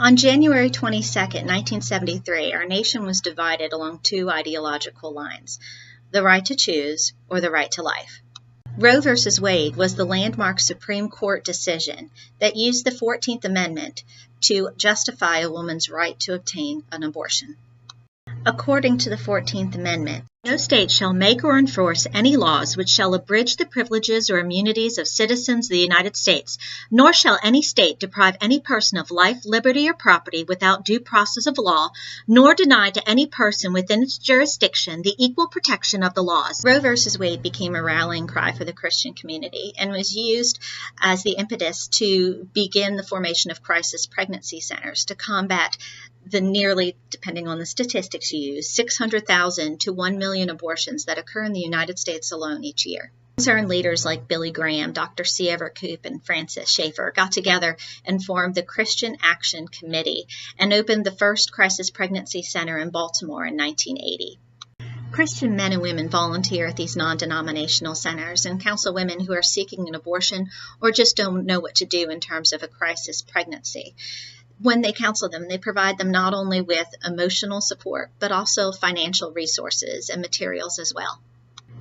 On January 22, 1973, our nation was divided along two ideological lines: the right to choose or the right to life. Roe v. Wade was the landmark Supreme Court decision that used the 14th Amendment to justify a woman's right to obtain an abortion. According to the 14th Amendment, no state shall make or enforce any laws which shall abridge the privileges or immunities of citizens of the United States, nor shall any state deprive any person of life, liberty, or property without due process of law, nor deny to any person within its jurisdiction the equal protection of the laws. Roe v. Wade became a rallying cry for the Christian community and was used as the impetus to begin the formation of crisis pregnancy centers to combat the nearly, depending on the statistics you use, 600,000 to 1 million abortions that occur in the United States alone each year. Concerned leaders like Billy Graham, Dr. C. Everett Koop, and Francis Schaeffer got together and formed the Christian Action Committee and opened the first crisis pregnancy center in Baltimore in 1980. Christian men and women volunteer at these non-denominational centers and counsel women who are seeking an abortion or just don't know what to do in terms of a crisis pregnancy. When they counsel them, they provide them not only with emotional support, but also financial resources and materials as well.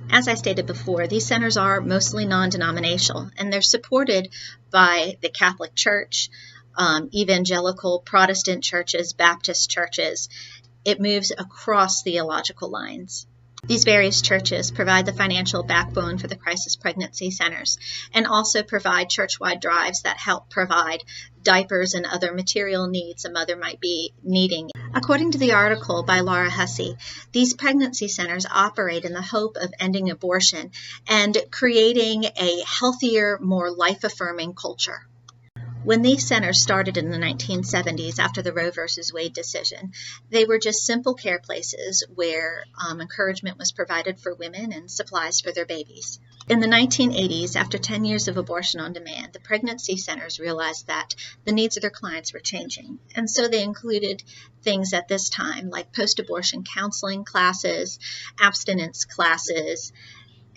As I stated before, these centers are mostly non-denominational, and they're supported by the Catholic Church, evangelical Protestant churches, Baptist churches. It moves across theological lines. These various churches provide the financial backbone for the crisis pregnancy centers and also provide church-wide drives that help provide diapers and other material needs a mother might be needing. According to the article by Laura Hussey, these pregnancy centers operate in the hope of ending abortion and creating a healthier, more life-affirming culture. When these centers started in the 1970s after the Roe v. Wade decision, they were just simple care places where encouragement was provided for women and supplies for their babies. In the 1980s, after 10 years of abortion on demand, the pregnancy centers realized that the needs of their clients were changing, and so they included things at this time like post-abortion counseling classes, abstinence classes,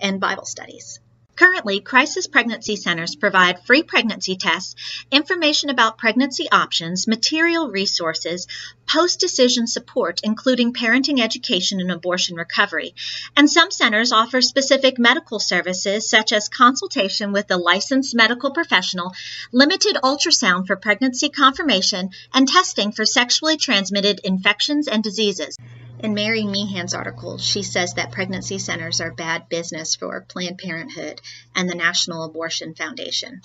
and Bible studies. Currently, crisis pregnancy centers provide free pregnancy tests, information about pregnancy options, material resources, post-decision support, including parenting education and abortion recovery. And some centers offer specific medical services, such as consultation with a licensed medical professional, limited ultrasound for pregnancy confirmation, and testing for sexually transmitted infections and diseases. In Mary Meehan's article, she says that pregnancy centers are bad business for Planned Parenthood and the National Abortion Foundation.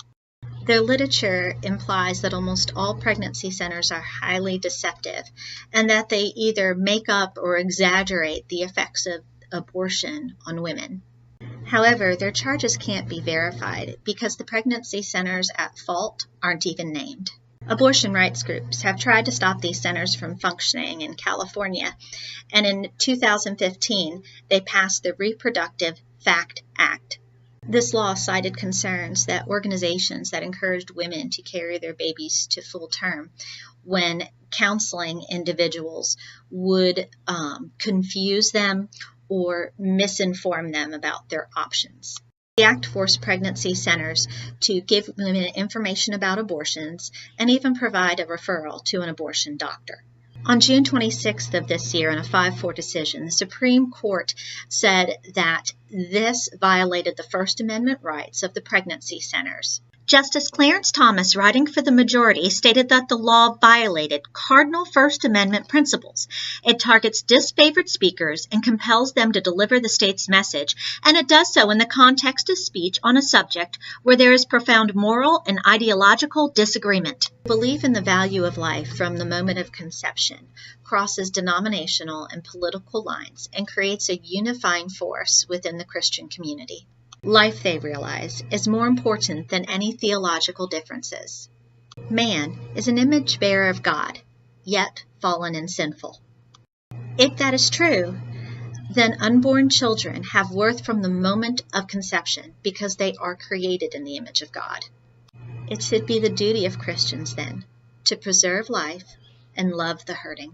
Their literature implies that almost all pregnancy centers are highly deceptive and that they either make up or exaggerate the effects of abortion on women. However, their charges can't be verified because the pregnancy centers at fault aren't even named. Abortion rights groups have tried to stop these centers from functioning in California, and in 2015, they passed the Reproductive Fact Act. This law cited concerns that organizations that encouraged women to carry their babies to full term when counseling individuals would confuse them or misinform them about their options. The act forced pregnancy centers to give women information about abortions and even provide a referral to an abortion doctor. On June 26th of this year, in a 5-4 decision, the Supreme Court said that this violated the First Amendment rights of the pregnancy centers. Justice Clarence Thomas, writing for the majority, stated that the law violated cardinal First Amendment principles. It targets disfavored speakers and compels them to deliver the state's message, and it does so in the context of speech on a subject where there is profound moral and ideological disagreement. Belief in the value of life from the moment of conception crosses denominational and political lines and creates a unifying force within the Christian community. Life, they realize, is more important than any theological differences. Man is an image bearer of God, yet fallen and sinful. If that is true, then unborn children have worth from the moment of conception because they are created in the image of God. It should be the duty of Christians, then, to preserve life and love the hurting.